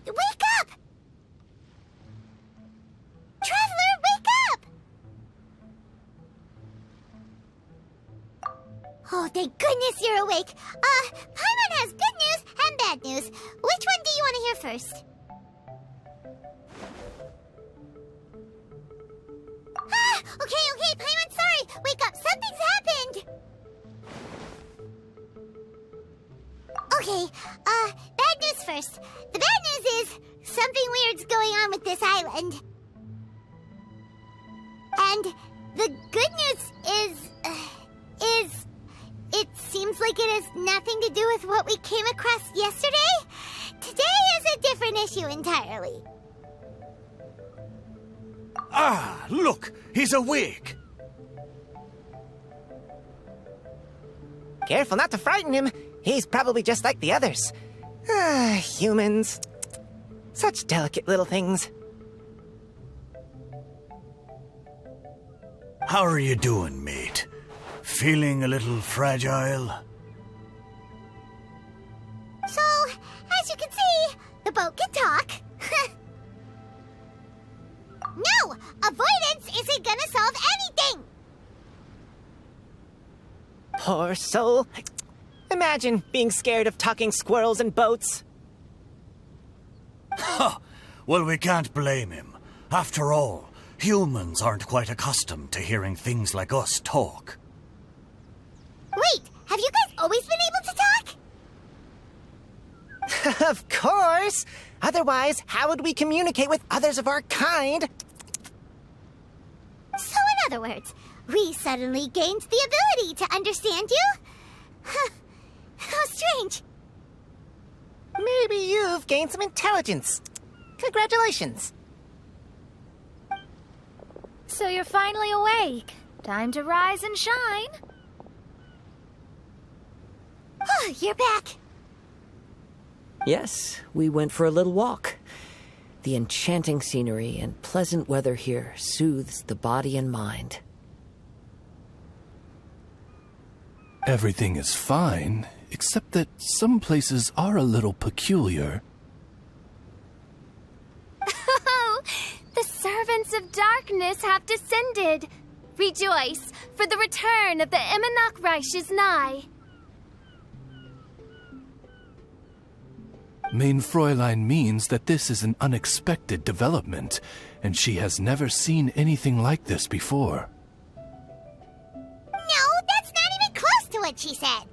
Wake up! Traveler, wake up! Oh, thank goodness you're awake. Paimon has good news and bad news. Which one do you want to hear first? Okay, Paimon, sorry. Wake up, something's happened. Okay, bad news first. The bad news is something weird's going on with this island. And the good news is it seems like it has nothing to do with what we came across yesterday. Today is a different issue entirely. Ah, look! He's awake! Careful not to frighten him. He's probably just like the others. Ah, humans. Such delicate little things. How are you doing, mate? Feeling a little fragile? So, as you can see, the boat can talk. No! Avoidance isn't gonna solve anything! Poor soul. Imagine being scared of talking squirrels and boats. Ha! Well, we can't blame him. After all, humans aren't quite accustomed to hearing things like us talk. Wait, have you guys always been able to talk? Of course! Otherwise, how would we communicate with others of our kind? So in other words, we suddenly gained the ability to understand you? Huh. How strange. Maybe you've gained some intelligence. Congratulations. So you're finally awake. Time to rise and shine. Oh, you're back. Yes, we went for a little walk. The enchanting scenery and pleasant weather here soothes the body and mind. Everything is fine, except that some places are a little peculiar. Oh, the servants of darkness have descended. Rejoice, for the return of the Reich is nigh. Mein Fräulein means that this is an unexpected development, and she has never seen anything like this before. No, that's not even close to what she said.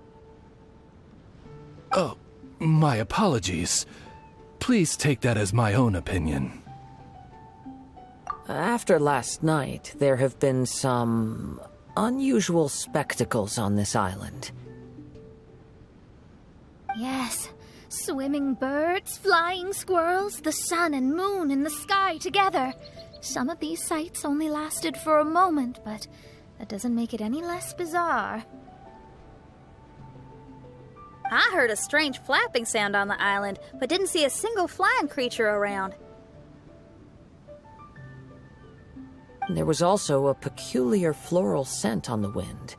Oh, my apologies. Please take that as my own opinion. After last night, there have been some unusual spectacles on this island. Yes, swimming birds, flying squirrels, the sun and moon in the sky together. Some of these sights only lasted for a moment, but that doesn't make it any less bizarre. I heard a strange flapping sound on the island, but didn't see a single flying creature around. There was also a peculiar floral scent on the wind.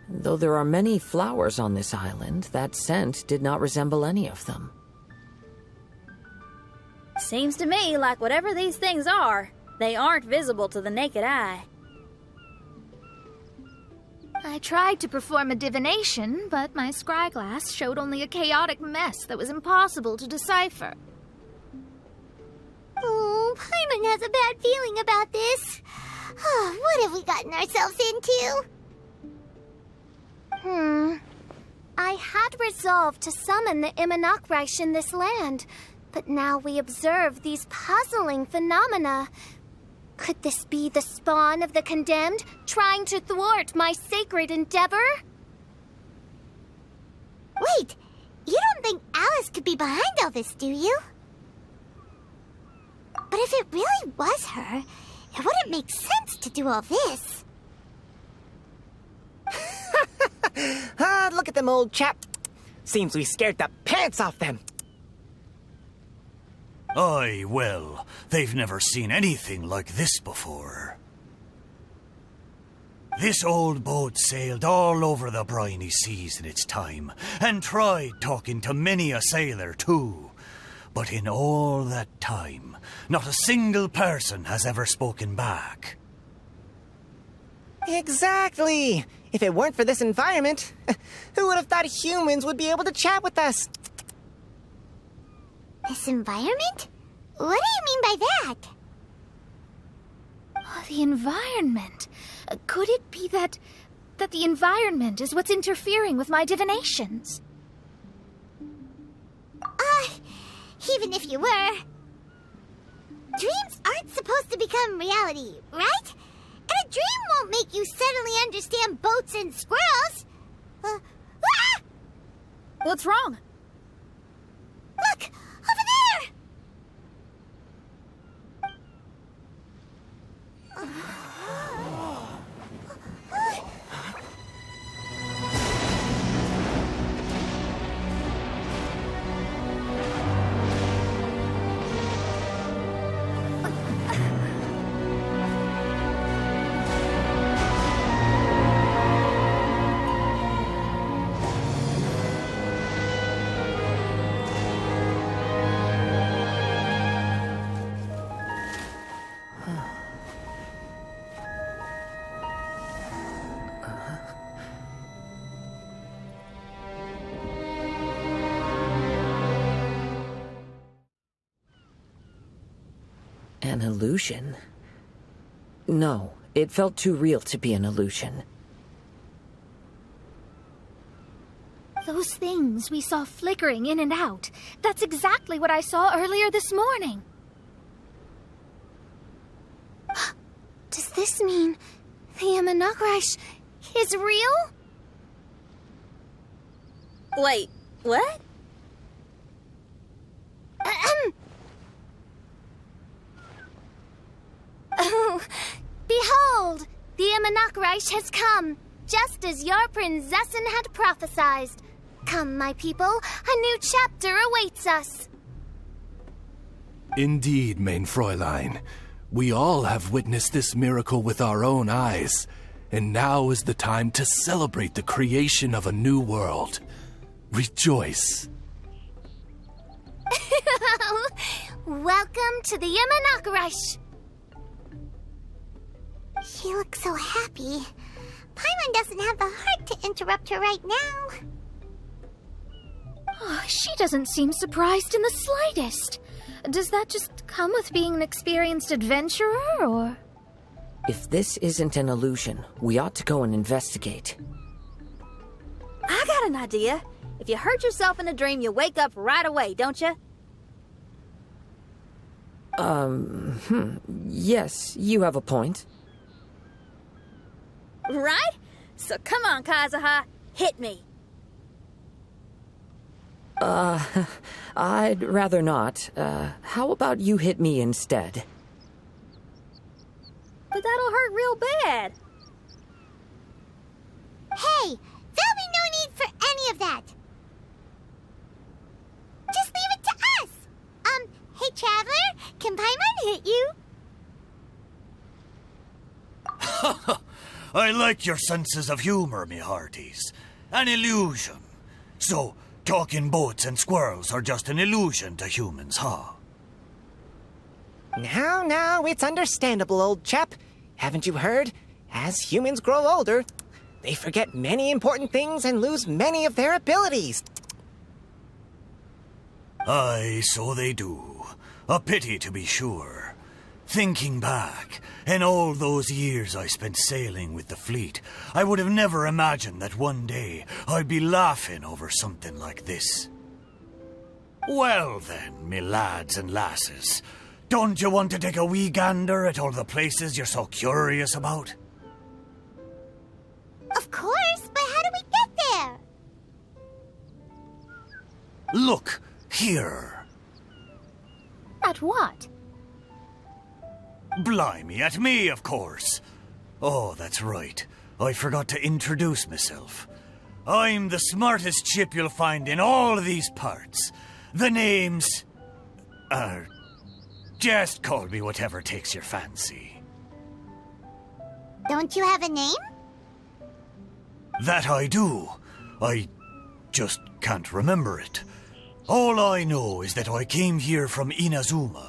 Though there are many flowers on this island, that scent did not resemble any of them. Seems to me like whatever these things are, they aren't visible to the naked eye. I tried to perform a divination, but my scryglass showed only a chaotic mess that was impossible to decipher. Oh, Paimon has a bad feeling about this. What have we gotten ourselves into? I had resolved to summon the Reich in this land, but now we observe these puzzling phenomena. Could this be the spawn of the condemned, trying to thwart my sacred endeavor? Wait, you don't think Alice could be behind all this, do you? But if it really was her, it wouldn't make sense to do all this. Look at them, old chap. Seems we scared the pants off them. Aye, well, they've never seen anything like this before. This old boat sailed all over the briny seas in its time, and tried talking to many a sailor, too. But in all that time, not a single person has ever spoken back. Exactly! If it weren't for this environment, who would have thought humans would be able to chat with us? This environment? What do you mean by that? Oh, the environment. Could it be that the environment is what's interfering with my divinations? Even if you were... Dreams aren't supposed to become reality, right? And a dream won't make you suddenly understand boats and squirrels. What's wrong? Look! Over there! An illusion? No, it felt too real to be an illusion. Those things we saw flickering in and out. That's exactly what I saw earlier this morning. Does this mean the Imanakrish is real? Wait, what? Oh, behold! The Imanakrish has come, just as your Prinzessin had prophesied. Come, my people, a new chapter awaits us. Indeed, mein Fräulein. We all have witnessed this miracle with our own eyes, and now is the time to celebrate the creation of a new world. Rejoice. Welcome to the Imanakrish. She looks so happy. Paimon doesn't have the heart to interrupt her right now. Oh, she doesn't seem surprised in the slightest. Does that just come with being an experienced adventurer, or...? If this isn't an illusion, we ought to go and investigate. I got an idea. If you hurt yourself in a dream, you wake up right away, don't you? Yes, you have a point. Right? So come on, Kazuha, hit me. I'd rather not. How about you hit me instead? But that'll hurt real bad. Hey, there'll be no need for any of that. Just leave it to us. Hey, Traveler, can Paimon hit you? I like your senses of humor, me hearties. An illusion. So, talking boats and squirrels are just an illusion to humans, huh? Now, it's understandable, old chap. Haven't you heard? As humans grow older, they forget many important things and lose many of their abilities. Aye, so they do. A pity, to be sure. Thinking back, in all those years I spent sailing with the fleet, I would have never imagined that one day I'd be laughing over something like this. Well then, me lads and lasses, don't you want to take a wee gander at all the places you're so curious about? Of course, but how do we get there? Look, here. At what? Blimey, at me, of course. Oh, that's right. I forgot to introduce myself. I'm the smartest chip you'll find in all of these parts. The name's... just call me whatever takes your fancy. Don't you have a name? That I do. I just can't remember it. All I know is that I came here from Inazuma.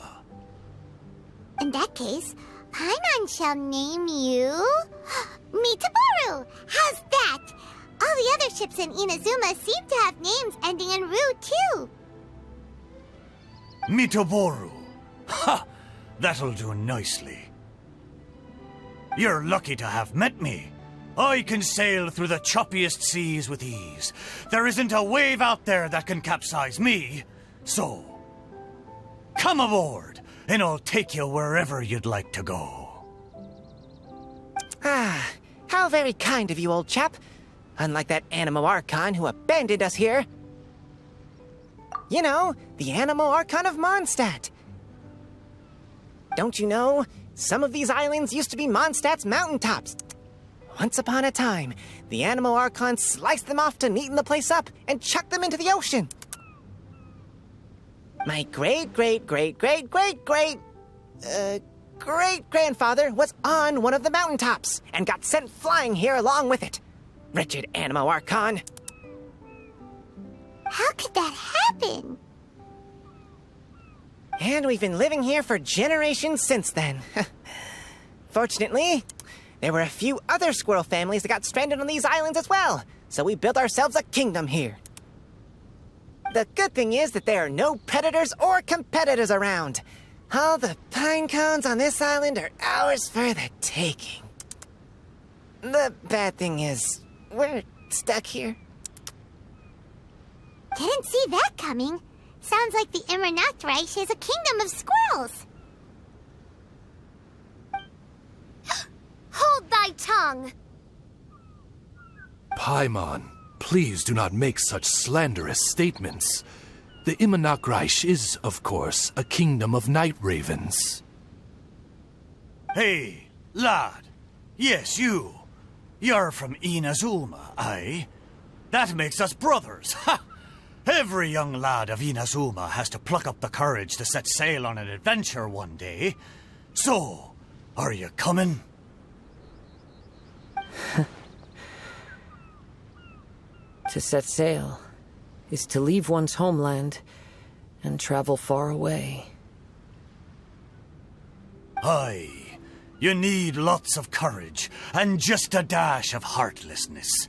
In that case, Paimon shall name you Mitaboru. How's that? All the other ships in Inazuma seem to have names ending in Ru, too. Mitoboru. Ha! That'll do nicely. You're lucky to have met me. I can sail through the choppiest seas with ease. There isn't a wave out there that can capsize me. So, come aboard, and I'll take you wherever you'd like to go. Ah, how very kind of you, old chap. Unlike that Animo Archon who abandoned us here. You know, the Animo Archon of Mondstadt. Don't you know, some of these islands used to be Mondstadt's mountaintops. Once upon a time, the Animo Archon sliced them off to neaten the place up and chucked them into the ocean. My great-grandfather was on one of the mountaintops and got sent flying here along with it. Wretched Animo Archon. How could that happen? And we've been living here for generations since then. Fortunately, there were a few other squirrel families that got stranded on these islands as well, so we built ourselves a kingdom here. The good thing is that there are no predators or competitors around. All the pine cones on this island are ours for the taking. The bad thing is, we're stuck here. Didn't see that coming. Sounds like the Immernachtreich is a kingdom of squirrels. Hold thy tongue! Paimon, please do not make such slanderous statements. The Immernachtreich is, of course, a kingdom of night ravens. Hey, lad. Yes, you. You're from Inazuma, aye? That makes us brothers, ha! Every young lad of Inazuma has to pluck up the courage to set sail on an adventure one day. So, are you coming? To set sail is to leave one's homeland and travel far away. Aye, you need lots of courage and just a dash of heartlessness.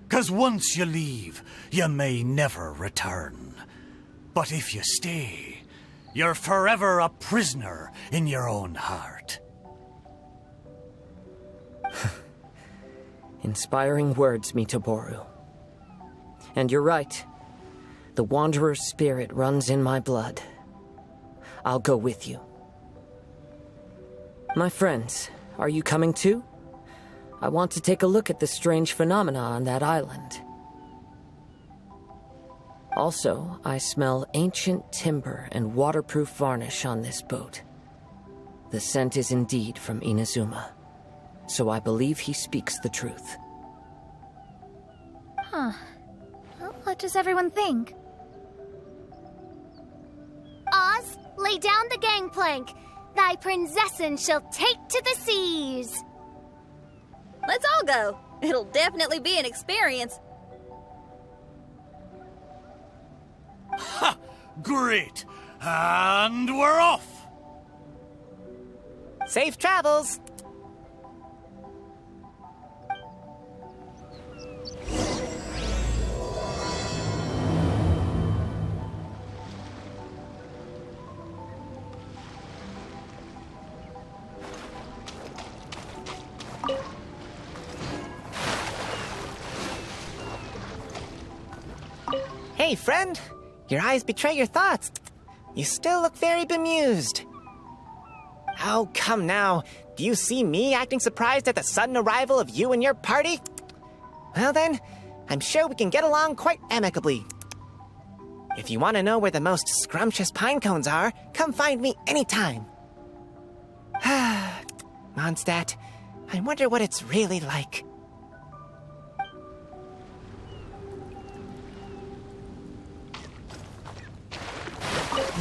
'Cause once you leave, you may never return. But if you stay, you're forever a prisoner in your own heart. Inspiring words, Mitoboru. And you're right. The Wanderer's spirit runs in my blood. I'll go with you. My friends, are you coming too? I want to take a look at the strange phenomena on that island. Also, I smell ancient timber and waterproof varnish on this boat. The scent is indeed from Inazuma, so I believe he speaks the truth. Huh. Well, what does everyone think? Oz, lay down the gangplank. Thy princessin shall take to the seas. Let's all go. It'll definitely be an experience. Ha! Great! And we're off! Safe travels! Hey, friend. Your eyes betray your thoughts. You still look very bemused. Oh, come now. Do you see me acting surprised at the sudden arrival of you and your party? Well then, I'm sure we can get along quite amicably. If you want to know where the most scrumptious pine cones are, come find me anytime. Mondstadt, I wonder what it's really like.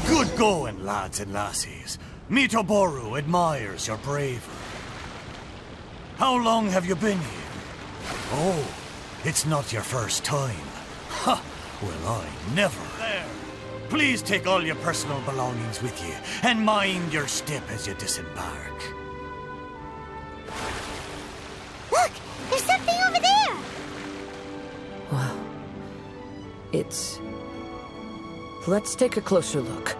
Good going, lads and lassies. Mitoboru admires your bravery. How long have you been here? Oh, it's not your first time. Ha! Well, I never. There. please take all your personal belongings with you, and mind your step as you disembark. Look! There's something over there! Wow. It's... Let's take a closer look.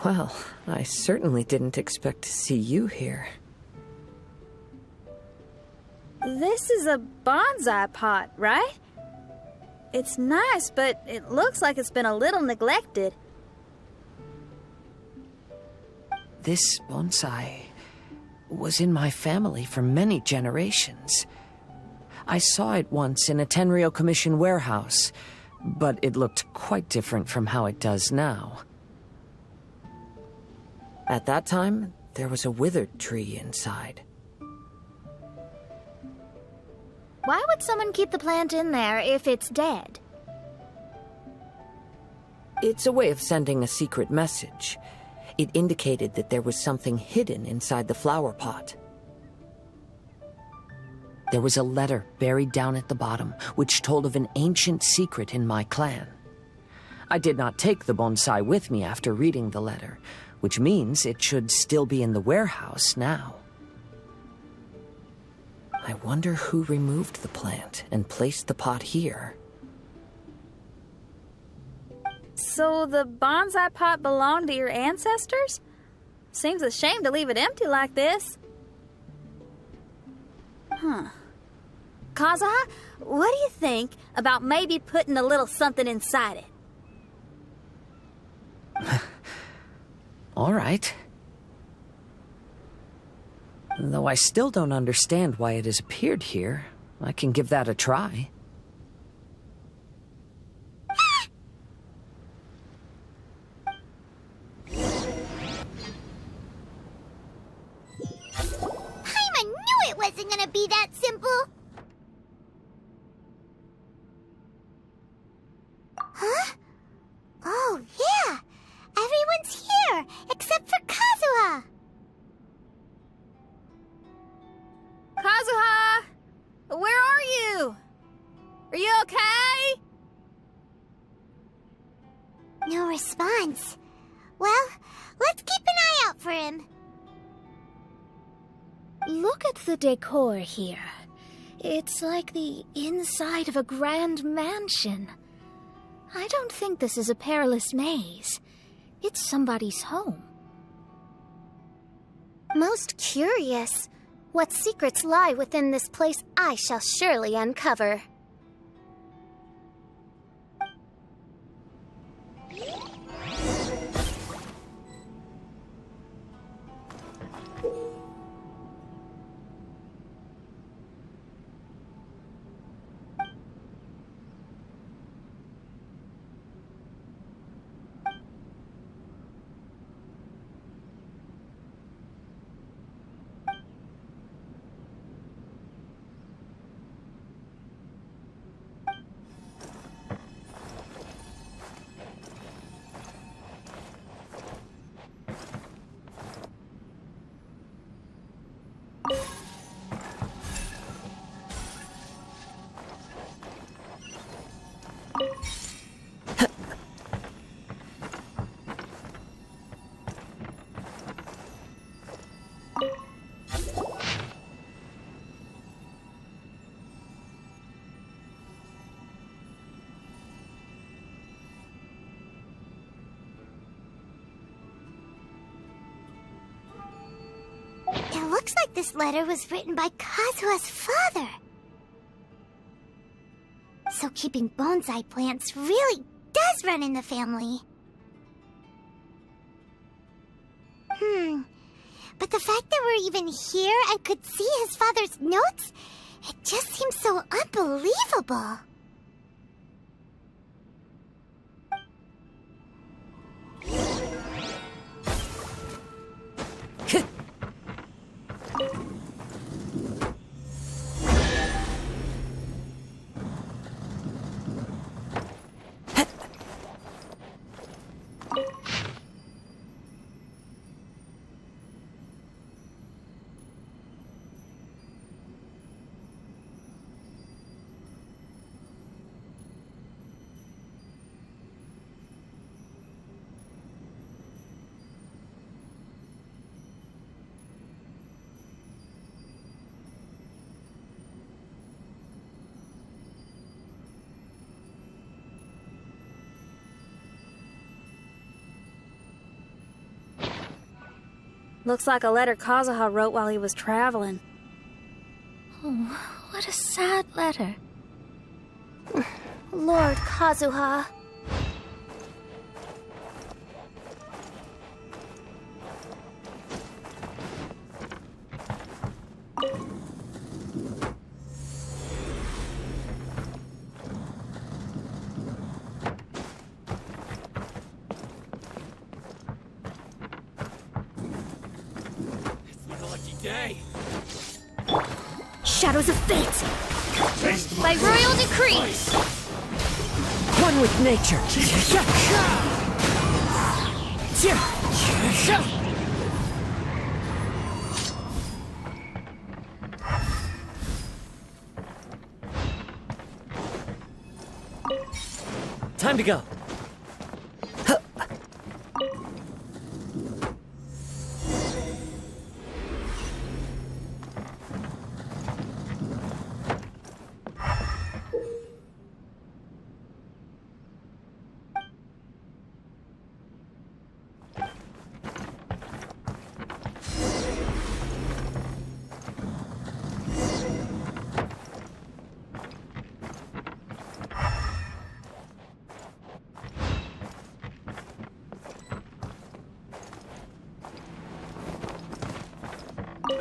Well, I certainly didn't expect to see you here. This is a bonsai pot, right? It's nice, but it looks like it's been a little neglected. This bonsai was in my family for many generations. I saw it once in a Tenryo Commission warehouse, but it looked quite different from how it does now. At that time, there was a withered tree inside. Why would someone keep the plant in there if it's dead? It's a way of sending a secret message. It indicated that there was something hidden inside the flower pot. There was a letter buried down at the bottom, which told of an ancient secret in my clan. I did not take the bonsai with me after reading the letter, which means it should still be in the warehouse now. I wonder who removed the plant and placed the pot here. So the bonsai pot belonged to your ancestors? Seems a shame to leave it empty like this. Kazuha, what do you think about maybe putting a little something inside it? All right. Though I still don't understand why it has appeared here, I can give that a try. I knew it wasn't gonna be that simple! Huh? Oh, yeah! Everyone's here, except for Kazuha! Kazuha! Where are you? Are you okay? No response. Well, let's keep an eye out for him. Look at the decor here. It's like the inside of a grand mansion. I don't think this is a perilous maze. It's somebody's home. Most curious. What secrets lie within this place I shall surely uncover. It looks like this letter was written by Kazuha's father. So keeping bonsai plants really does run in the family. But the fact that we're even here and could see his father's notes, it just seems so unbelievable. Looks like a letter Kazuha wrote while he was traveling. Oh, what a sad letter. Lord Kazuha. Shadows of fate! By royal decree! One with nature. Time to go.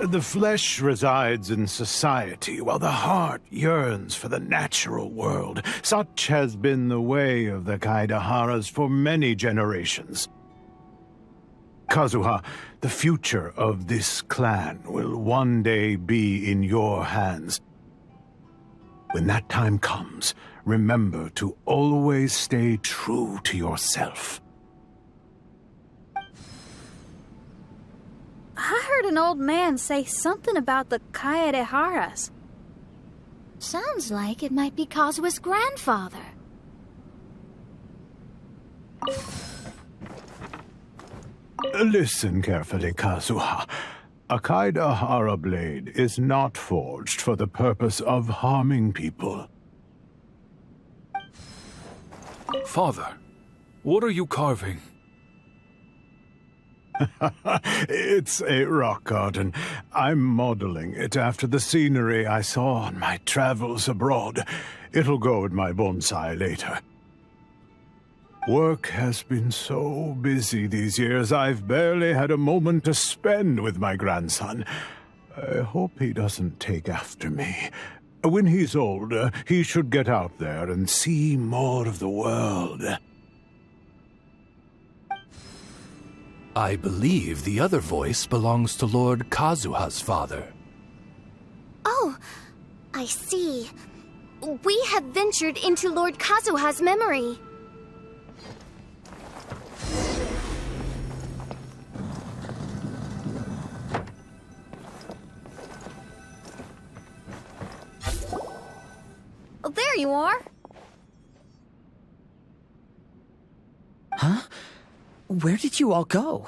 The flesh resides in society, while the heart yearns for the natural world. Such has been the way of the Kaidaharas for many generations. Kazuha, the future of this clan will one day be in your hands. When that time comes, remember to always stay true to yourself. I heard an old man say something about the Kaidaharas. Sounds like it might be Kazuha's grandfather. Listen carefully, Kazuha. A Kaidahara blade is not forged for the purpose of harming people. Father, what are you carving? It's a rock garden. I'm modeling it after the scenery I saw on my travels abroad. It'll go in my bonsai later. Work has been so busy these years, I've barely had a moment to spend with my grandson. I hope he doesn't take after me. When he's older, he should get out there and see more of the world. I believe the other voice belongs to Lord Kazuha's father. Oh, I see. We have ventured into Lord Kazuha's memory. Oh, there you are. Huh? Where did you all go?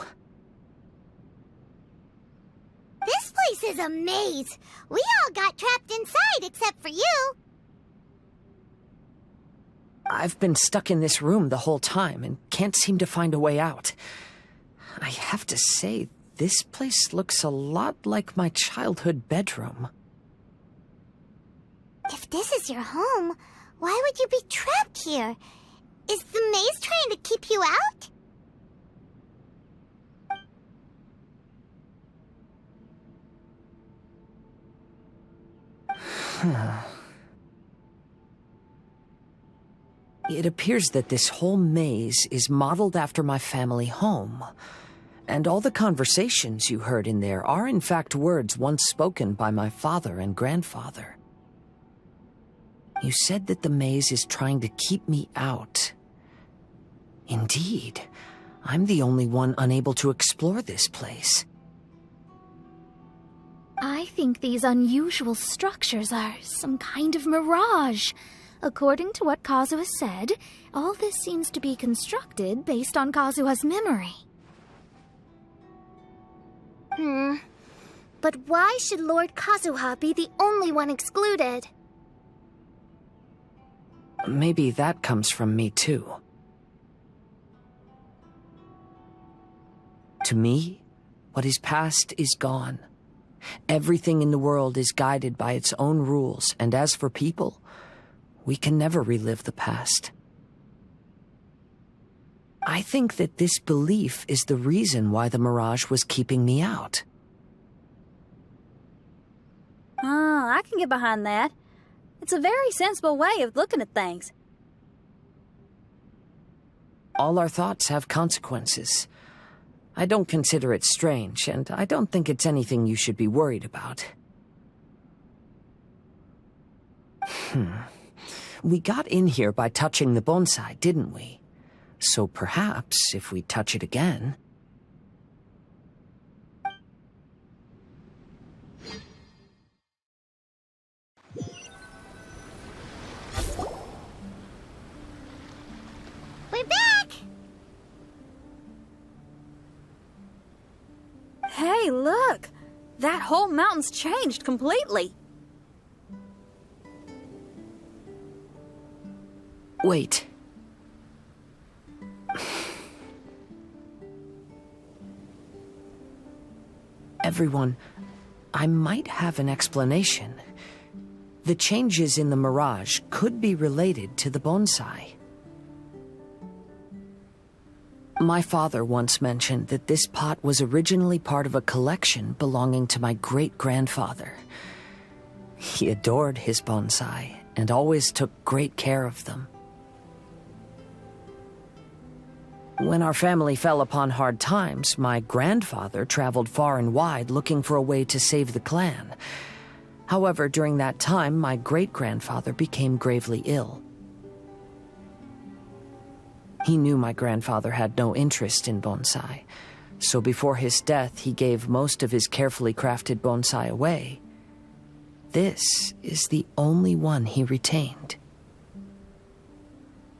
This place is a maze. We all got trapped inside except for you. I've been stuck in this room the whole time and can't seem to find a way out. I have to say, this place looks a lot like my childhood bedroom. If this is your home, why would you be trapped here? Is the maze trying to keep you out? It appears that this whole maze is modeled after my family home. And all the conversations you heard in there are in fact words once spoken by my father and grandfather. You said that the maze is trying to keep me out. Indeed, I'm the only one unable to explore this place. I think these unusual structures are some kind of mirage. According to what Kazuha said, all this seems to be constructed based on Kazuha's memory. But why should Lord Kazuha be the only one excluded? Maybe that comes from me too. To me, What is past is gone. Everything in the world is guided by its own rules, and as for people, we can never relive the past. I think that this belief is the reason why the Mirage was keeping me out. Oh, I can get behind that. It's a very sensible way of looking at things. All our thoughts have consequences. I don't consider it strange, and I don't think it's anything you should be worried about. We got in here by touching the bonsai, didn't we? So perhaps, if we touch it again... We're back! Hey, look! That whole mountain's changed completely. Wait. Everyone, I might have an explanation. The changes in the Mirage could be related to the bonsai. My father once mentioned that this pot was originally part of a collection belonging to my great-grandfather. He adored his bonsai and always took great care of them. When our family fell upon hard times, my grandfather traveled far and wide looking for a way to save the clan. However, during that time, my great-grandfather became gravely ill. He knew my grandfather had no interest in bonsai, so before his death, he gave most of his carefully crafted bonsai away. This is the only one he retained.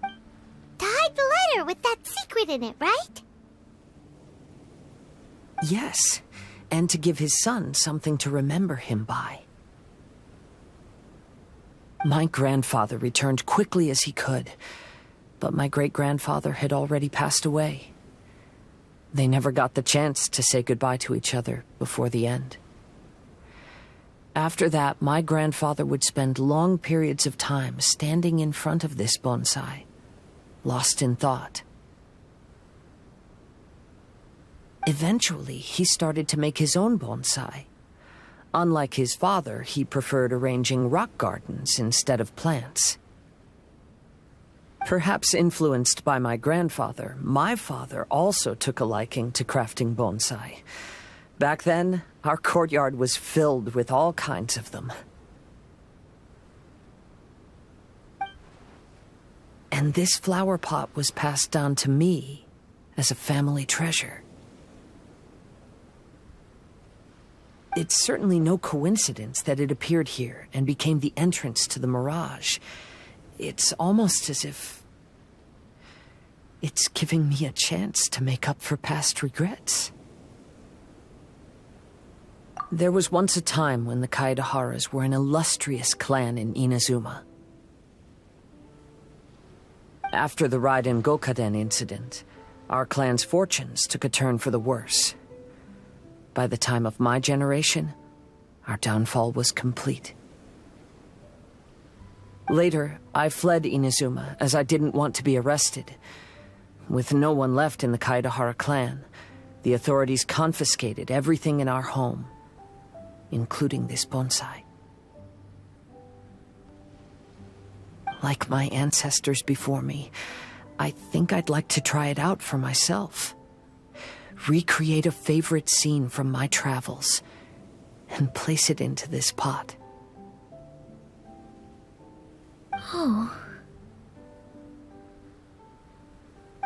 To hide the letter with that secret in it, right? Yes, and to give his son something to remember him by. My grandfather returned quickly as he could, but my great-grandfather had already passed away. They never got the chance to say goodbye to each other before the end. After that, my grandfather would spend long periods of time standing in front of this bonsai, lost in thought. Eventually, he started to make his own bonsai. Unlike his father, he preferred arranging rock gardens instead of plants. Perhaps influenced by my grandfather, my father also took a liking to crafting bonsai. Back then, our courtyard was filled with all kinds of them. And this flower pot was passed down to me as a family treasure. It's certainly no coincidence that it appeared here and became the entrance to the Mirage. It's almost as if it's giving me a chance to make up for past regrets. There was once a time when the Kaidaharas were an illustrious clan in Inazuma. After the Raiden Gokaden incident, our clan's fortunes took a turn for the worse. By the time of my generation, our downfall was complete. Later, I fled Inazuma as I didn't want to be arrested. With no one left in the Kaidahara clan, the authorities confiscated everything in our home, including this bonsai. Like my ancestors before me, I think I'd like to try it out for myself. Recreate a favorite scene from my travels and place it into this pot. Oh.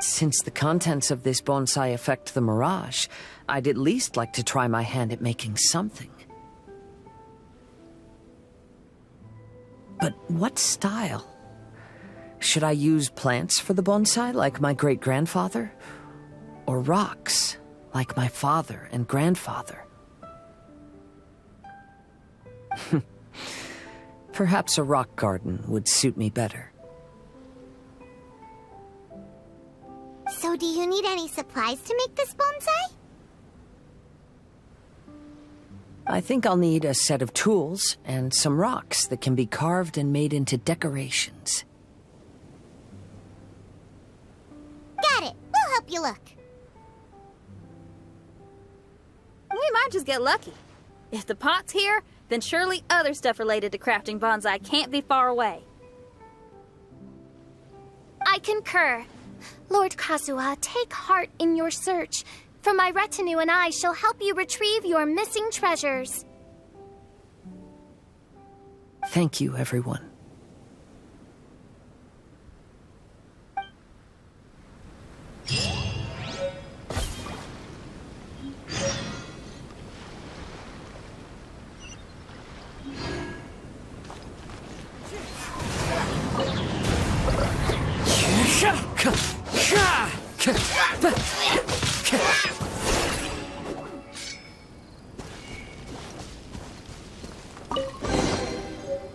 Since the contents of this bonsai affect the Mirage, I'd at least like to try my hand at making something. But what style? Should I use plants for the bonsai like my great-grandfather? Or rocks like my father and grandfather? Perhaps a rock garden would suit me better. So do you need any supplies to make this bonsai? I think I'll need a set of tools and some rocks that can be carved and made into decorations. Got it. We'll help you look. We might just get lucky. If the pot's here, then surely other stuff related to crafting bonsai can't be far away. I concur. Lord Kazuha, take heart in your search, for my retinue and I shall help you retrieve your missing treasures. Thank you, everyone.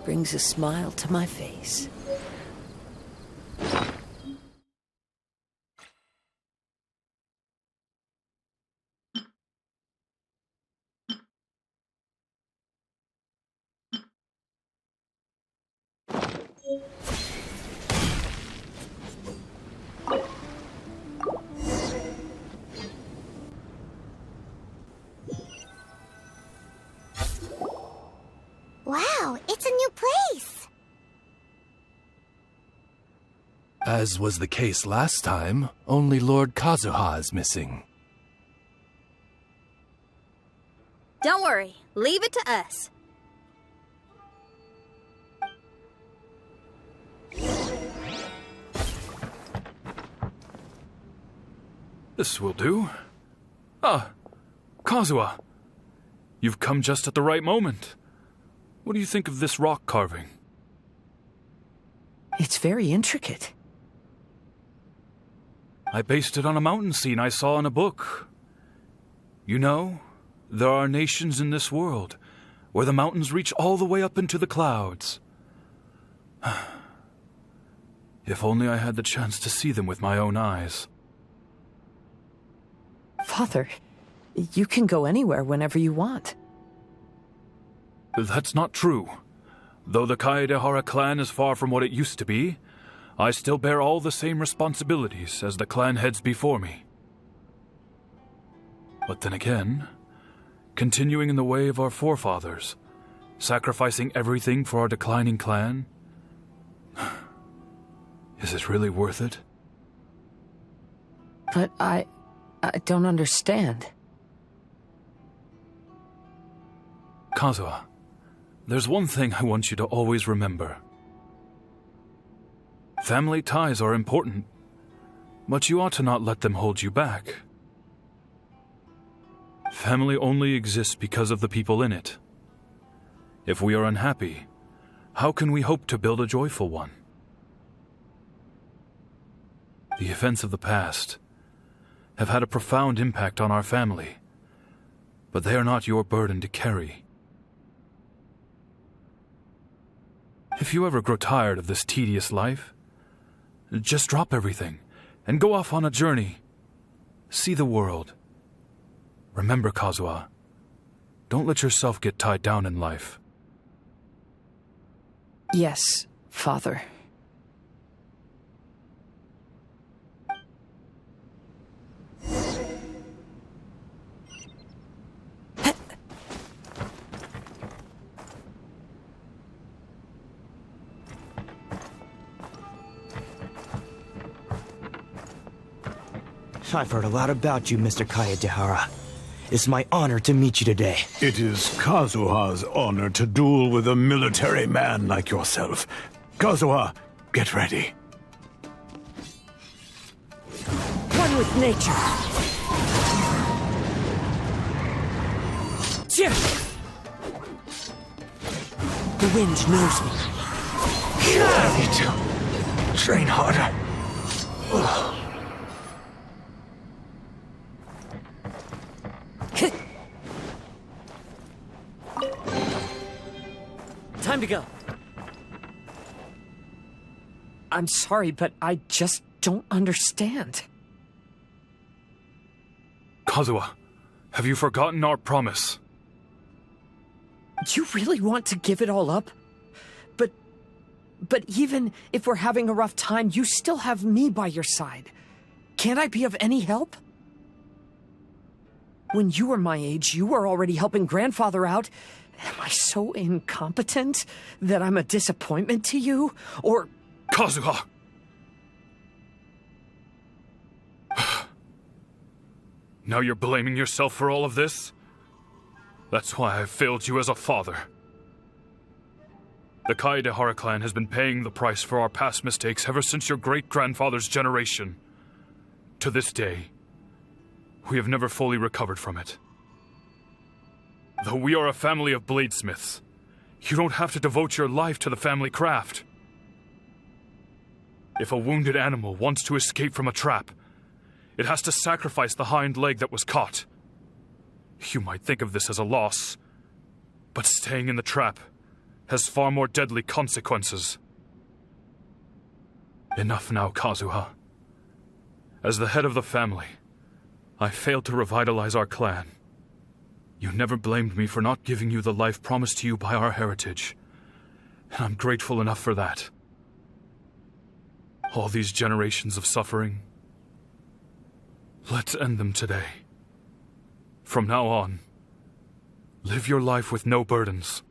Brings a smile to my face. Wow, it's a new place. As was the case last time, only Lord Kazuha is missing. Don't worry, leave it to us. This will do. Ah, Kazuha. You've come just at the right moment. What do you think of this rock carving? It's very intricate. I based it on a mountain scene I saw in a book. You know, there are nations in this world where the mountains reach all the way up into the clouds. If only I had the chance to see them with my own eyes. Father, you can go anywhere whenever you want. That's not true. Though the Kaedehara clan is far from what it used to be, I still bear all the same responsibilities as the clan heads before me. But then again, continuing in the way of our forefathers, sacrificing everything for our declining clan, is it really worth it? But I don't understand. Kazuha, there's one thing I want you to always remember. Family ties are important, but you ought to not let them hold you back. Family only exists because of the people in it. If we are unhappy, how can we hope to build a joyful one? The events of the past have had a profound impact on our family, but they are not your burden to carry. If you ever grow tired of this tedious life, just drop everything and go off on a journey. See the world. Remember, Kazuha, don't let yourself get tied down in life. Yes, Father. I've heard a lot about you, Mr. Kaedehara. It's my honor to meet you today. It is Kazuha's honor to duel with a military man like yourself. Kazuha, get ready. One with nature. The wind knows me. I need to train harder. Time to go. I'm sorry, but I just don't understand. Kazuha, have you forgotten our promise? You really want to give it all up? But even if we're having a rough time, you still have me by your side. Can't I be of any help? When you were my age, you were already helping Grandfather out. Am I so incompetent that I'm a disappointment to you? Or... Kazuha! Now you're blaming yourself for all of this? That's why I failed you as a father. The Kaedehara clan has been paying the price for our past mistakes ever since your great-grandfather's generation. To this day, we have never fully recovered from it. Though we are a family of bladesmiths, you don't have to devote your life to the family craft. If a wounded animal wants to escape from a trap, it has to sacrifice the hind leg that was caught. You might think of this as a loss, but staying in the trap has far more deadly consequences. Enough now, Kazuha. As the head of the family, I failed to revitalize our clan. You never blamed me for not giving you the life promised to you by our heritage, and I'm grateful enough for that. All these generations of suffering, let's end them today. From now on, live your life with no burdens.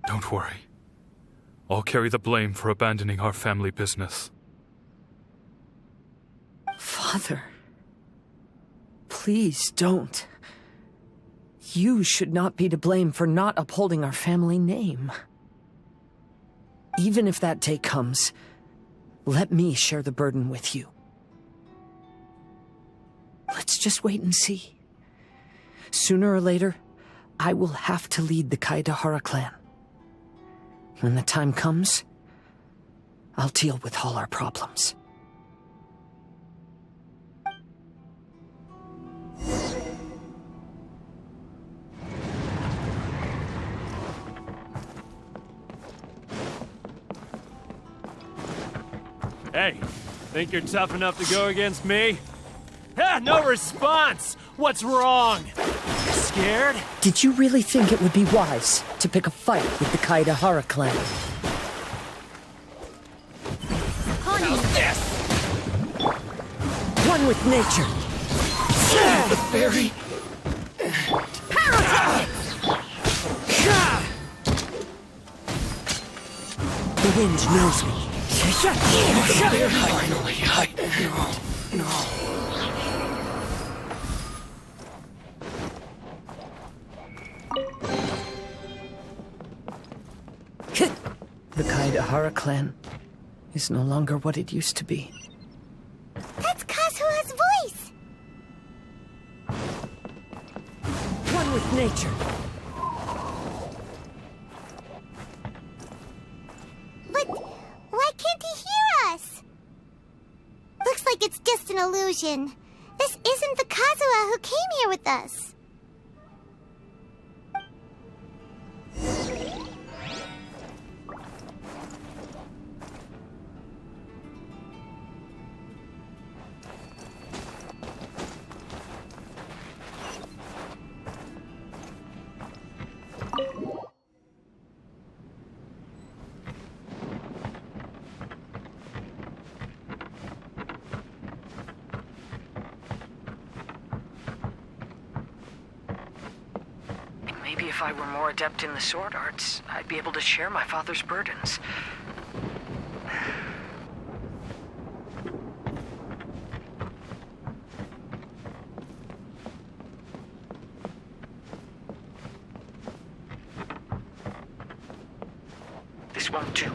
Don't worry. I'll carry the blame for abandoning our family business. Father, please don't. You should not be to blame for not upholding our family name. Even if that day comes, let me share the burden with you. Let's just wait and see. Sooner or later, I will have to lead the Kaedehara clan. When the time comes, I'll deal with all our problems. Hey, think you're tough enough to go against me? Ah, no response! What's wrong? Scared? Did you really think it would be wise to pick a fight with the Kaedehara clan? How's this? One with nature. The fairy. The wind knows me. Finally, No. The Kaedehara clan is no longer what it used to be. That's Kazuha's voice! One with nature. But why can't he hear us? Looks like it's just an illusion. This isn't the Kazuha who came here with us. Maybe if I were more adept in the sword arts, I'd be able to share my father's burdens. This won't do.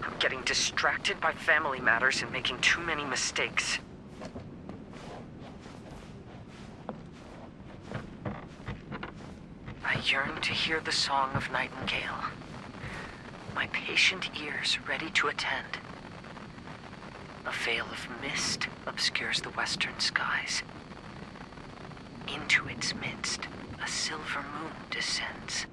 I'm getting distracted by family matters and making too many mistakes. I yearn to hear the song of nightingale. My patient ears ready to attend. A veil of mist obscures the western skies. Into its midst, a silver moon descends.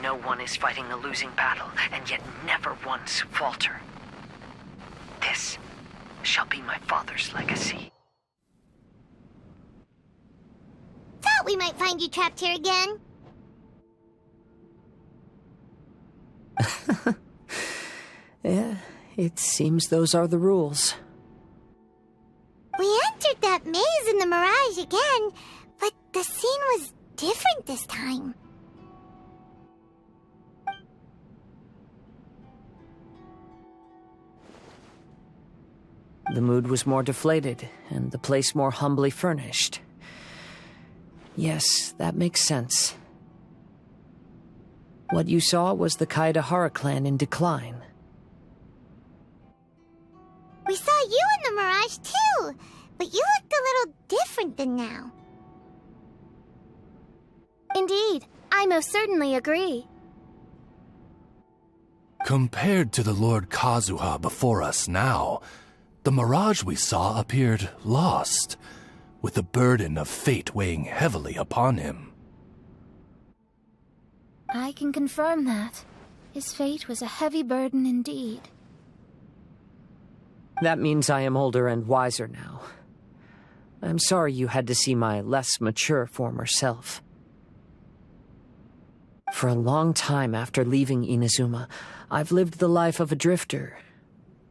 No one is fighting a losing battle, and yet never once falter. This shall be my father's legacy. Thought we might find you trapped here again. Yeah, it seems those are the rules. We entered that maze in the Mirage again, but the scene was different this time. The mood was more deflated, and the place more humbly furnished. Yes, that makes sense. What you saw was the Kaedahara clan in decline. We saw you in the Mirage too, but you looked a little different than now. Indeed, I most certainly agree. Compared to the Lord Kazuha before us now, the mirage we saw appeared lost, with the burden of fate weighing heavily upon him. I can confirm that. His fate was a heavy burden indeed. That means I am older and wiser now. I'm sorry you had to see my less mature former self. For a long time after leaving Inazuma, I've lived the life of a drifter.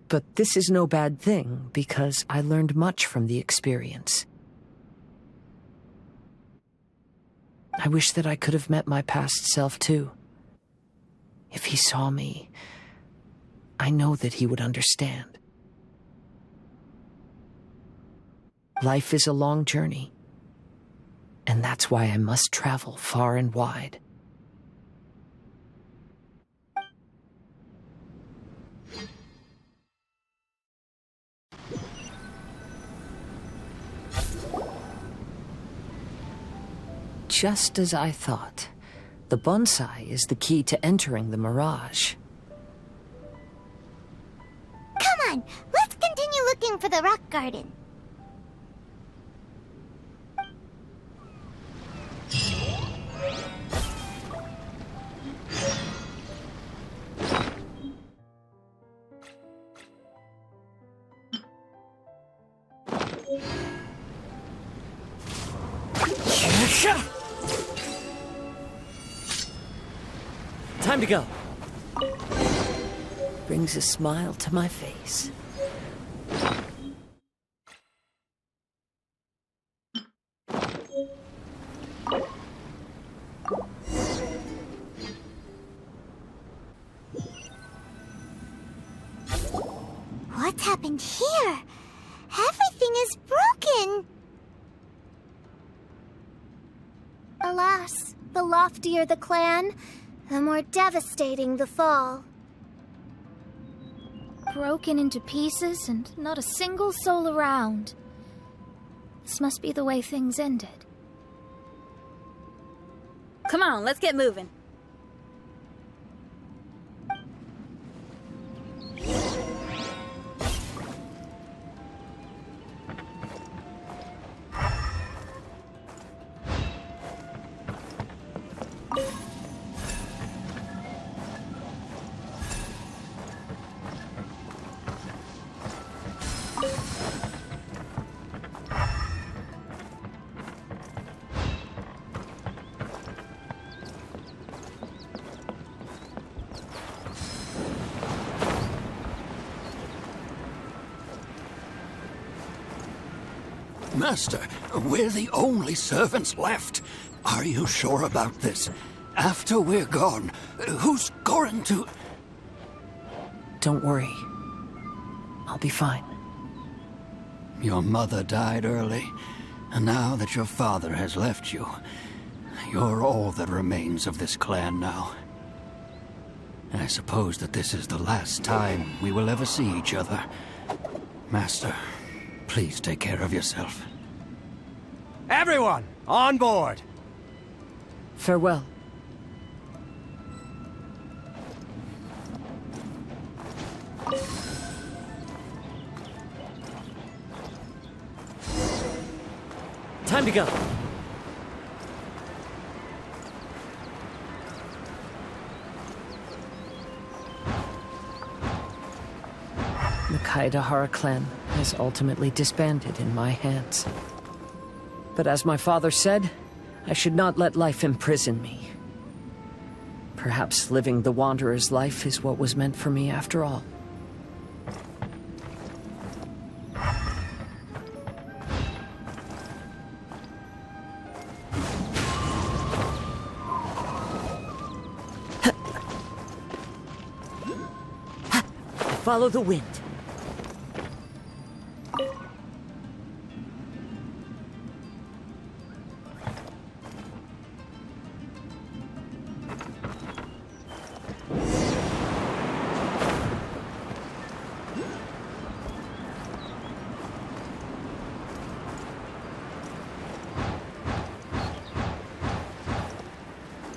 But this is no bad thing, because I learned much from the experience. I wish that I could have met my past self too. If he saw me, I know that he would understand. Life is a long journey, and that's why I must travel far and wide. Just as I thought, the bonsai is the key to entering the Mirage. Come on, let's continue looking for the rock garden. Time to go. Brings a smile to my face. What's happened here? Everything is broken. Alas, the loftier the clan, the more devastating the fall. Broken into pieces and not a single soul around. This must be the way things ended. Come on, let's get moving. Master, we're the only servants left. Are you sure about this? After we're gone, who's going to... Don't worry. I'll be fine. Your mother died early, and now that your father has left you, you're all that remains of this clan now. I suppose that this is the last time we will ever see each other. Master, please take care of yourself. Everyone, on board! Farewell. Time to go. Kaedahara clan has ultimately disbanded in my hands. But as my father said, I should not let life imprison me. Perhaps living the Wanderer's life is what was meant for me after all. Follow the wind.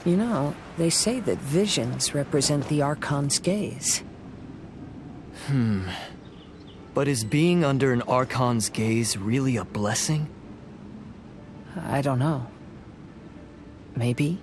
You know, they say that visions represent the Archon's gaze. But is being under an Archon's gaze really a blessing? I don't know. Maybe?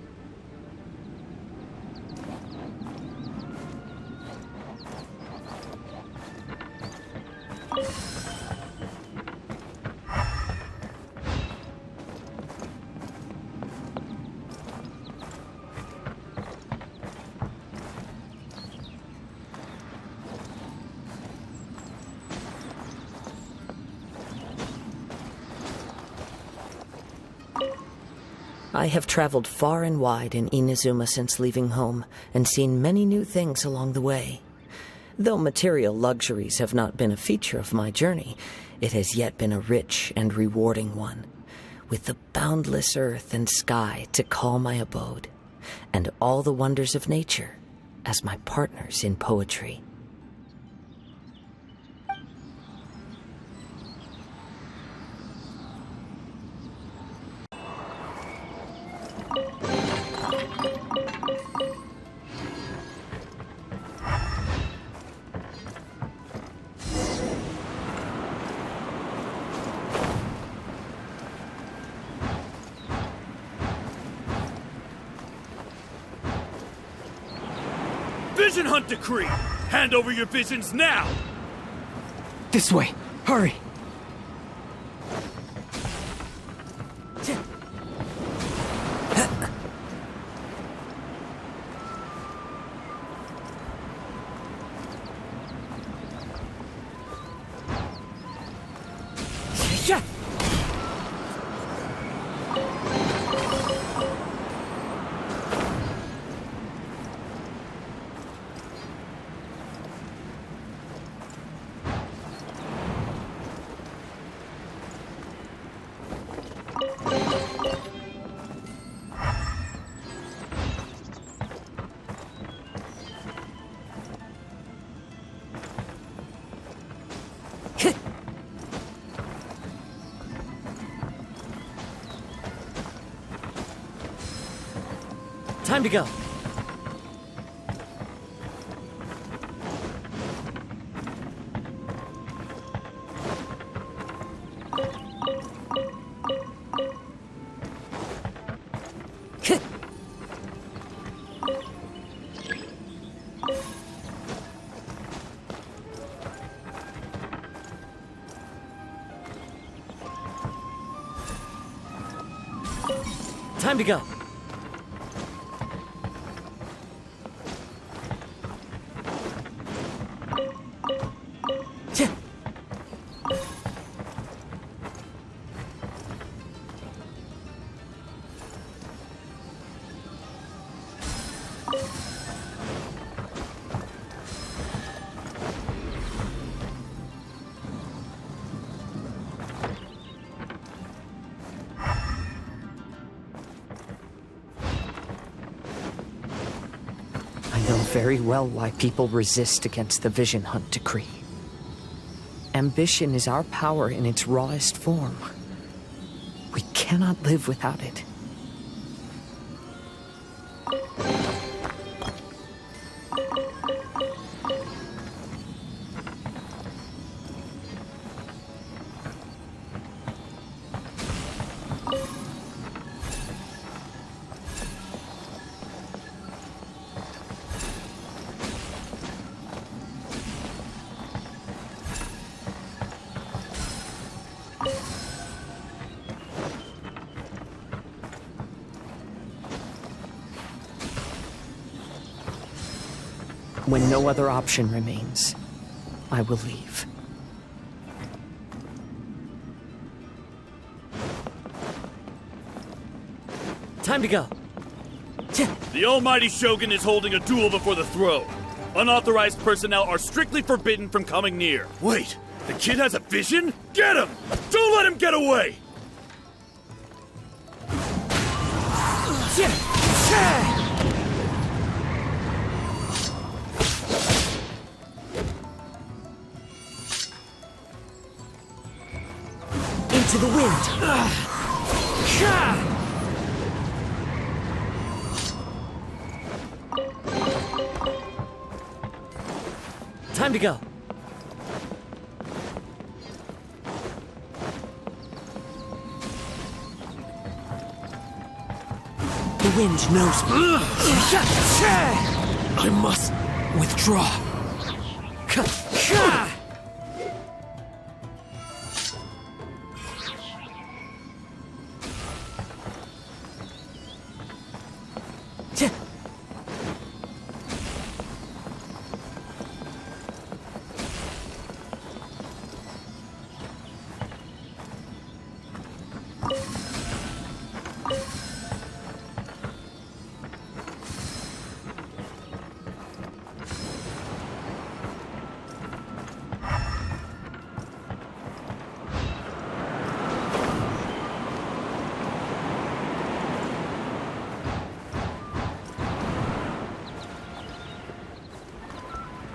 I have traveled far and wide in Inazuma since leaving home, and seen many new things along the way. Though material luxuries have not been a feature of my journey, it has yet been a rich and rewarding one, with the boundless earth and sky to call my abode, and all the wonders of nature as my partners in poetry. Vision Hunt Decree! Hand over your visions now! This way! Hurry! Time to go. Time to go. Very well why people resist against the Vision Hunt Decree. Ambition is our power in its rawest form. We cannot live without it. When no other option remains, I will leave. Time to go. The almighty Shogun is holding a duel before the throne. Unauthorized personnel are strictly forbidden from coming near. Wait, the kid has a vision? Get him! Don't let him get away! Into the wind. Time to go. The wind knows me. I must withdraw.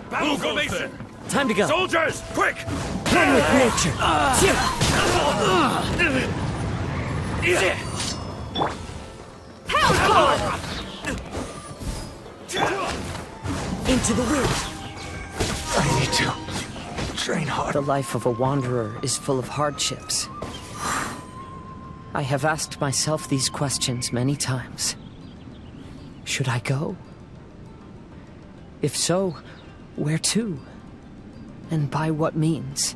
Battle formation! Time to go. Soldiers, quick! One with nature. Into the wind. I need to train hard. The life of a wanderer is full of hardships. I have asked myself these questions many times. Should I go? If so, where to? And by what means?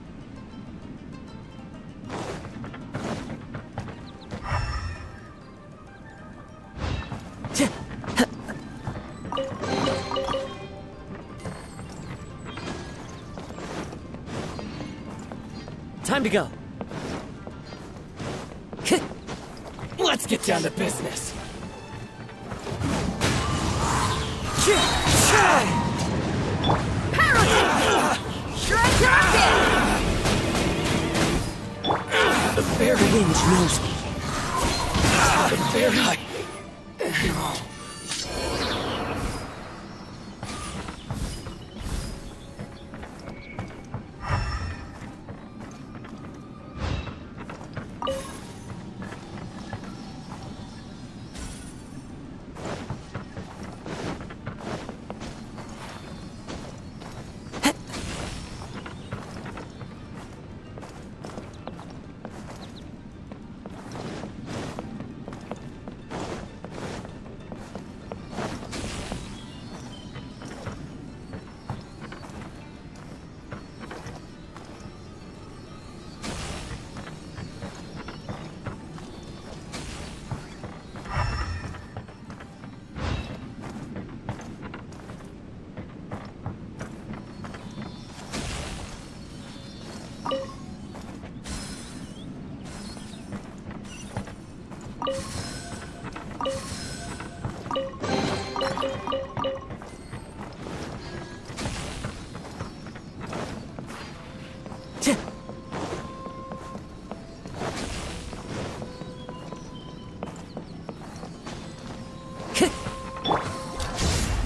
Time to go. Let's get down to business. The fairy wind knows me. The fairy.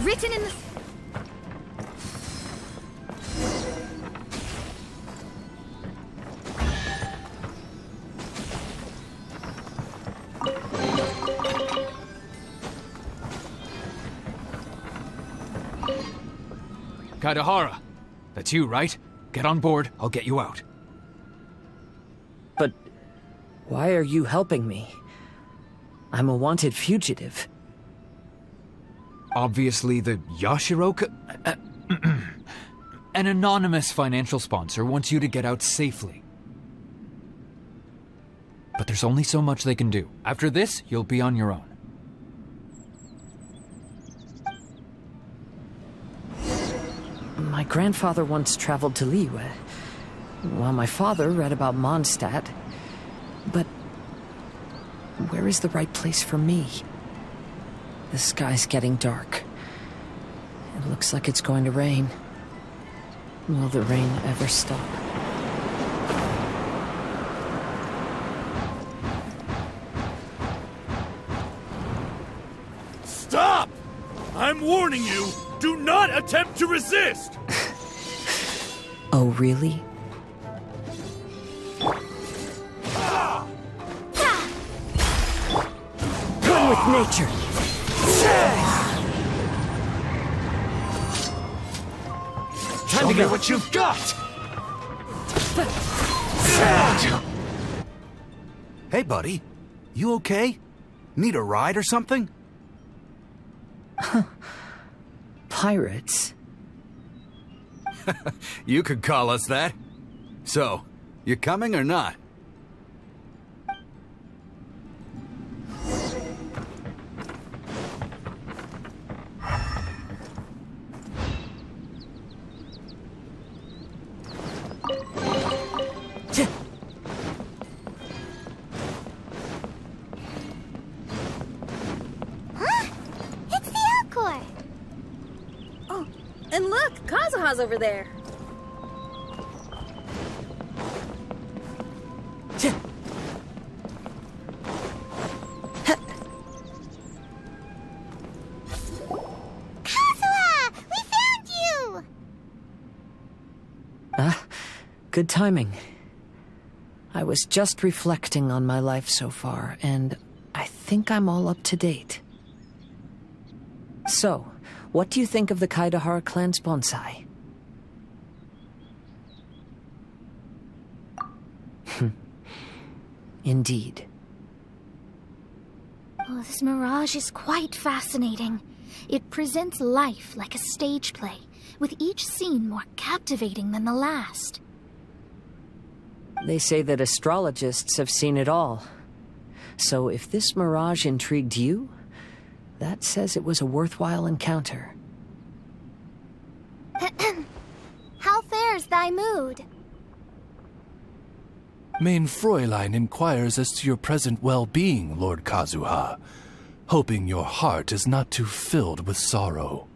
Written in the... Kaidahara, that's you, right? Get on board, I'll get you out. But why are you helping me? I'm a wanted fugitive. Obviously the Yashiroka... An anonymous financial sponsor wants you to get out safely. But there's only so much they can do. After this, you'll be on your own. My grandfather once traveled to Liyue, while my father read about Mondstadt. But where is the right place for me? The sky's getting dark. It looks like it's going to rain. Will the rain ever stop? Stop! I'm warning you, do not attempt to resist! Oh, really? One with nature! Time to get what you've got! Hey, buddy. You okay? Need a ride or something? Pirates? You could call us that. So, you coming or not? And look, Kazuha's over there. Kazuha! We found you! Good timing. I was just reflecting on my life so far, and I think I'm all up to date. So, what do you think of the Kaidahara clan's bonsai? Indeed. Oh, this mirage is quite fascinating. It presents life like a stage play, with each scene more captivating than the last. They say that astrologists have seen it all. So if this mirage intrigued you, that says it was a worthwhile encounter. How fares thy mood? Mein Fräulein inquires as to your present well-being, Lord Kazuha, hoping your heart is not too filled with sorrow.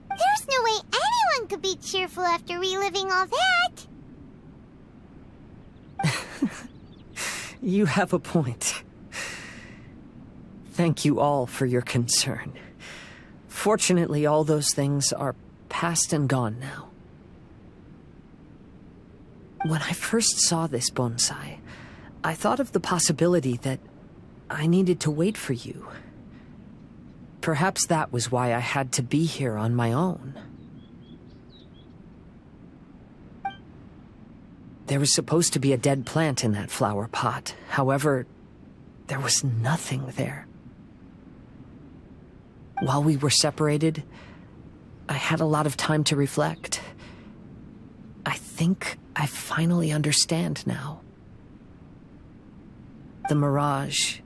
There's no way anyone could be cheerful after reliving all that. You have a point. Thank you all for your concern. Fortunately, all those things are past and gone now. When I first saw this bonsai, I thought of the possibility that I needed to wait for you. Perhaps that was why I had to be here on my own. There was supposed to be a dead plant in that flower pot. However, there was nothing there. While we were separated, I had a lot of time to reflect. I think I finally understand now. The mirage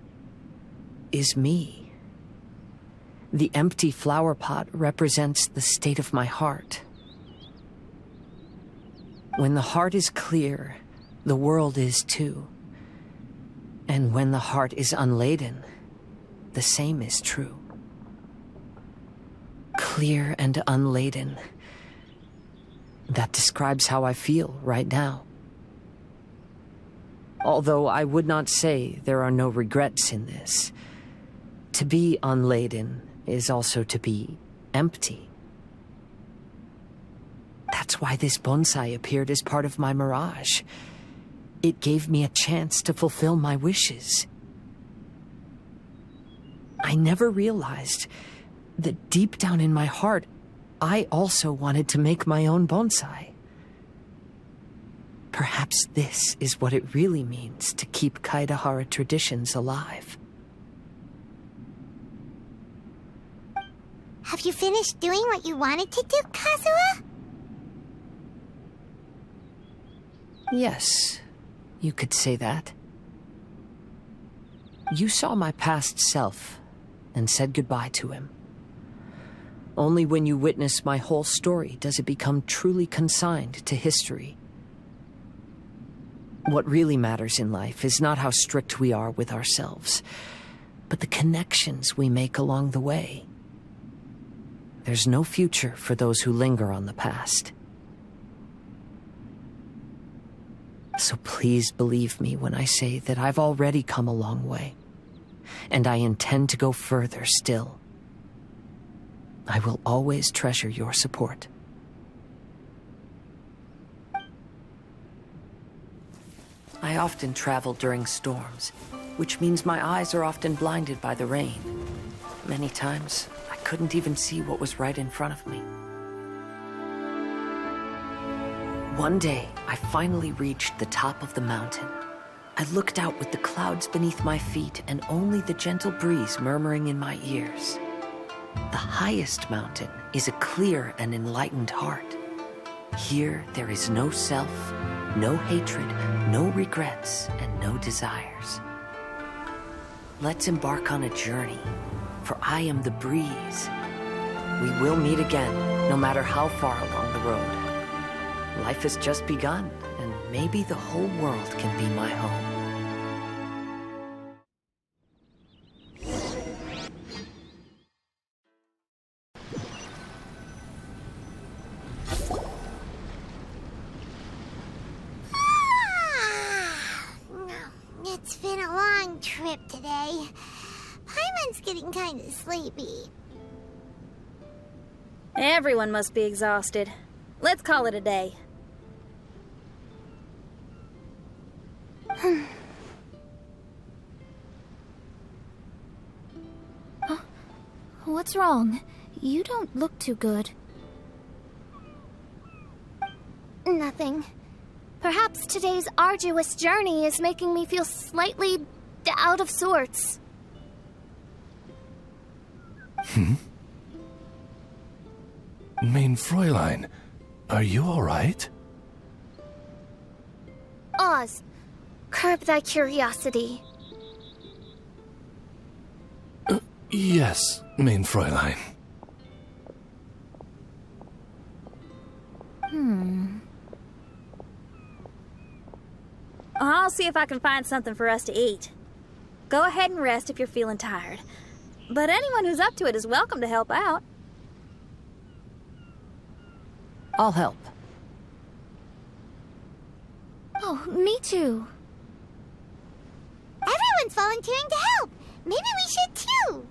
is me. The empty flower pot represents the state of my heart. When the heart is clear, the world is too. And when the heart is unladen, the same is true. Clear and unladen. That describes how I feel right now. Although I would not say there are no regrets in this. To be unladen is also to be empty. That's why this bonsai appeared as part of my mirage. It gave me a chance to fulfill my wishes. I never realized that deep down in my heart, I also wanted to make my own bonsai. Perhaps this is what it really means to keep Kaidahara traditions alive. Have you finished doing what you wanted to do, Kazuha? Yes, you could say that. You saw my past self and said goodbye to him. Only when you witness my whole story does it become truly consigned to history. What really matters in life is not how strict we are with ourselves, but the connections we make along the way. There's no future for those who linger on the past. So please believe me when I say that I've already come a long way, and I intend to go further still. I will always treasure your support. I often travel during storms, which means my eyes are often blinded by the rain. Many times, I couldn't even see what was right in front of me. One day, I finally reached the top of the mountain. I looked out with the clouds beneath my feet and only the gentle breeze murmuring in my ears. The highest mountain is a clear and enlightened heart. Here, there is no self, no hatred, no regrets, and no desires. Let's embark on a journey, for I am the breeze. We will meet again, no matter how far along the road. Life has just begun, and maybe the whole world can be my home. It's been a long trip today. Paimon's getting kind of sleepy. Everyone must be exhausted. Let's call it a day. What's wrong? You don't look too good. Nothing. Perhaps today's arduous journey is making me feel slightly out of sorts. Mein Fräulein, are you all right? Oz, curb thy curiosity. Yes, mein Fräulein. I'll see if I can find something for us to eat. Go ahead and rest if you're feeling tired. But anyone who's up to it is welcome to help out. I'll help. Oh, me too. Everyone's volunteering to help. Maybe we should too.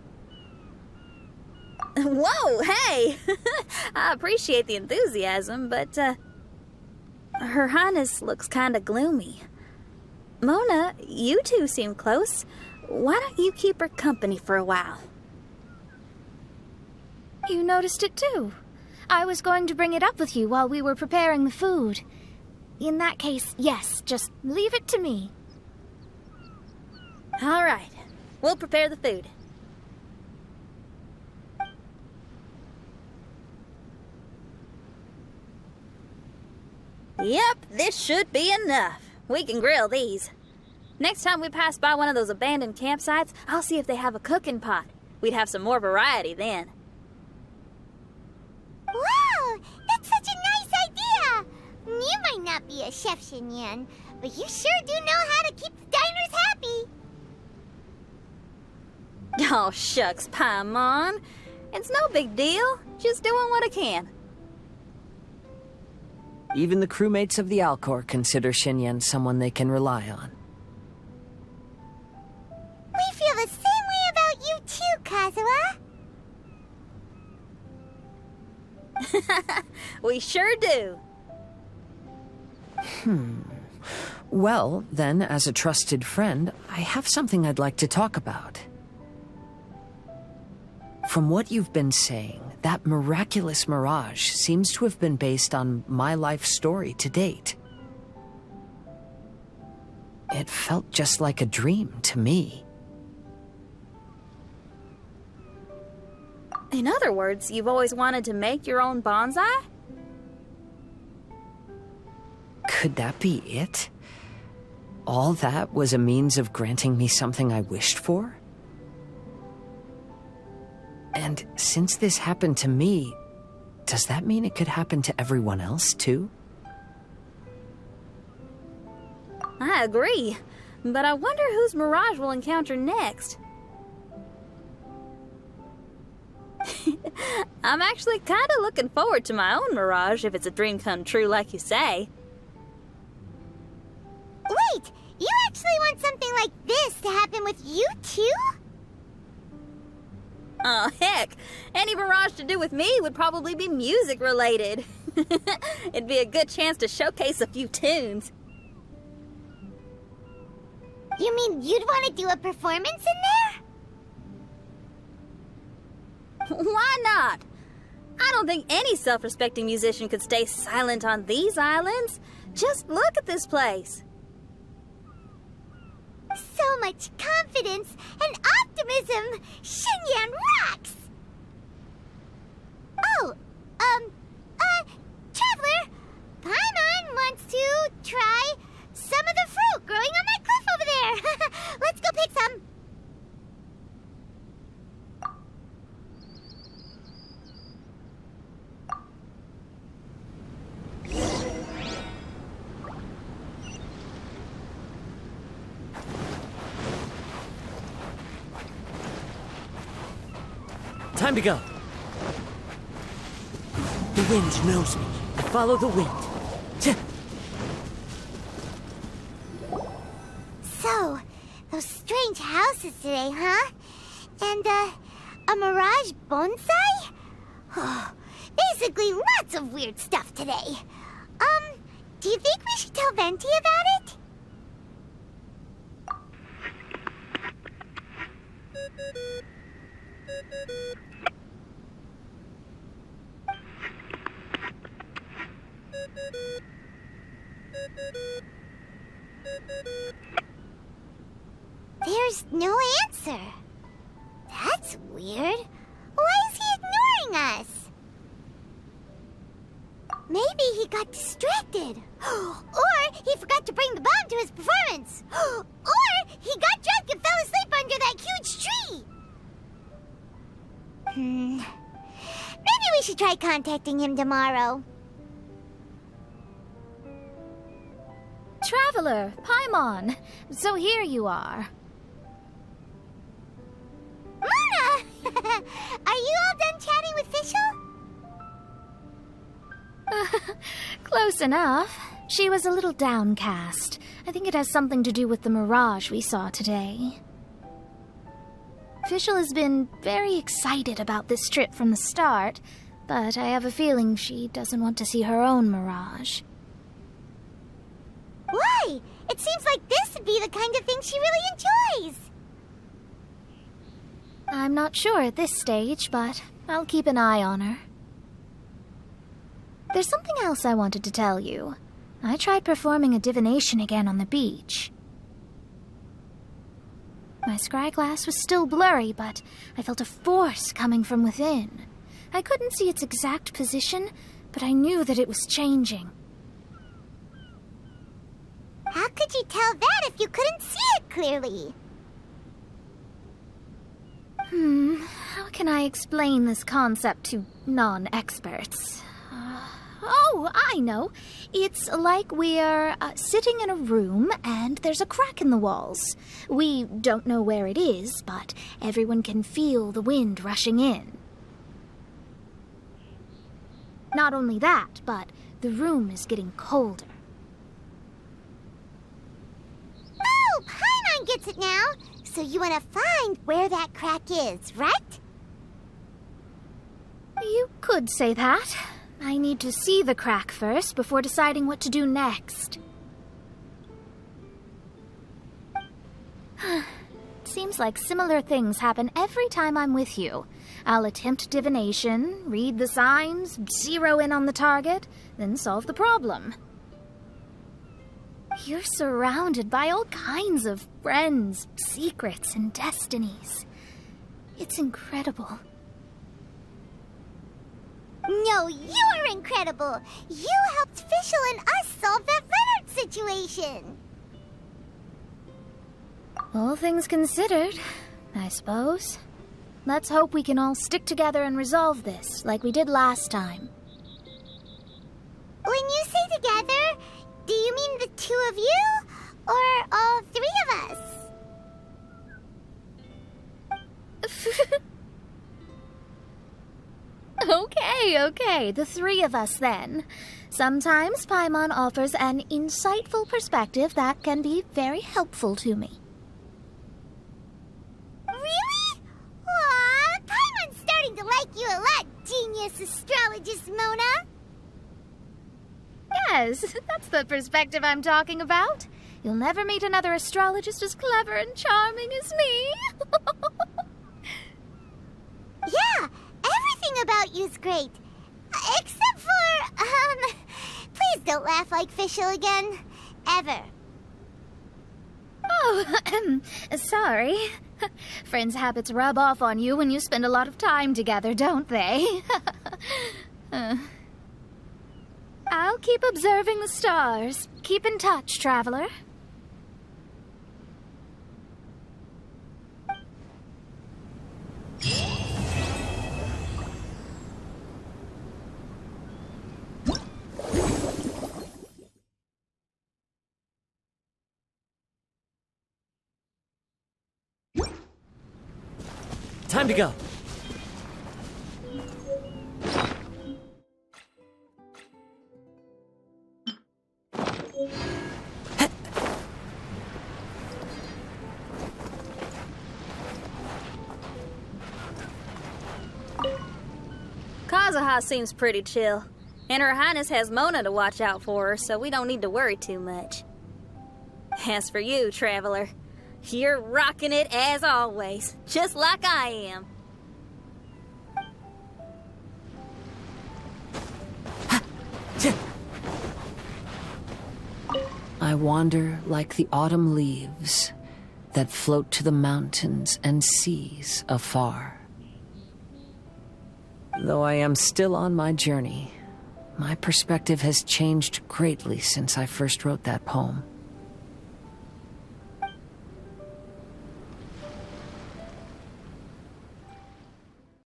Whoa, hey! I appreciate the enthusiasm, but, Her Highness looks kinda gloomy. Mona, you two seem close. Why don't you keep her company for a while? You noticed it too. I was going to bring it up with you while we were preparing the food. In that case, yes, just leave it to me. All right, we'll prepare the food. Yep, this should be enough. We can grill these. Next time we pass by one of those abandoned campsites, I'll see if they have a cooking pot. We'd have some more variety then. Wow, that's such a nice idea. You might not be a chef, Xinyan, but you sure do know how to keep the diners happy. Oh, shucks, Paimon. It's no big deal. Just doing what I can. Even the crewmates of the Alcor consider Xinyan someone they can rely on. We feel the same way about you too, Kazuha. We sure do. Well, then, as a trusted friend, I have something I'd like to talk about. From what you've been saying, that miraculous mirage seems to have been based on my life story to date. It felt just like a dream to me. In other words, you've always wanted to make your own bonsai? Could that be it? All that was a means of granting me something I wished for? And since this happened to me, does that mean it could happen to everyone else, too? I agree, but I wonder whose mirage we'll encounter next. I'm actually kind of looking forward to my own mirage if it's a dream come true like you say. Wait, you actually want something like this to happen with you too? Oh, heck. Any mirage to do with me would probably be music related. It'd be a good chance to showcase a few tunes. You mean you'd want to do a performance in there? Why not? I don't think any self-respecting musician could stay silent on these islands. Just look at this place. So much confidence and optimism! Xinyan rocks! Oh, Traveler, Paimon wants to try some of the fruit growing on that cliff over there. Let's go pick some. Time to go. The wind knows me. I follow the wind. So, those strange houses today, huh? And, a mirage bonsai? Oh, basically lots of weird stuff today. Do you think we should tell Venti about it? There's no answer. That's weird. Why is he ignoring us? Maybe he got distracted. Or he forgot to bring the bomb to his performance. Or he got drunk and fell asleep under that huge tree. Maybe we should try contacting him tomorrow. Traveler, Paimon. So here you are. Mona! Are you all done chatting with Fischl? Close enough. She was a little downcast. I think it has something to do with the mirage we saw today. Fischl has been very excited about this trip from the start, but I have a feeling she doesn't want to see her own mirage. Why? It seems like this would be the kind of thing she really enjoys. I'm not sure at this stage, but I'll keep an eye on her. There's something else I wanted to tell you. I tried performing a divination again on the beach. My scryglass was still blurry, but I felt a force coming from within. I couldn't see its exact position, but I knew that it was changing. How could you tell that if you couldn't see it clearly? How can I explain this concept to non-experts? Oh, I know. It's like we're sitting in a room and there's a crack in the walls. We don't know where it is, but everyone can feel the wind rushing in. Not only that, but the room is getting colder. Oh, Paimon gets it now. So you want to find where that crack is, right? You could say that. I need to see the crack first before deciding what to do next. Seems like similar things happen every time I'm with you. I'll attempt divination, read the signs, zero in on the target, then solve the problem. You're surrounded by all kinds of friends, secrets, and destinies. It's incredible. No, you're incredible! You helped Fischl and us solve that Leonard situation! All things considered, I suppose. Let's hope we can all stick together and resolve this, like we did last time. When you say together, do you mean the two of you? Or all three of us? Okay, the three of us then. Sometimes Paimon offers an insightful perspective that can be very helpful to me. Really? Aw, Paimon's starting to like you a lot, genius astrologist Mona. Yes, that's the perspective I'm talking about. You'll never meet another astrologist as clever and charming as me. Yeah, everything about you's great. Except for, please don't laugh like Fischl again. Ever. Oh, sorry. Friends' habits rub off on you when you spend a lot of time together, don't they? I'll keep observing the stars. Keep in touch, traveler. Time to go. Kazuha seems pretty chill. And Her Highness has Mona to watch out for her, so we don't need to worry too much. As for you, traveler, you're rocking it as always, just like I am. I wander like the autumn leaves that float to the mountains and seas afar. Though I am still on my journey, my perspective has changed greatly since I first wrote that poem.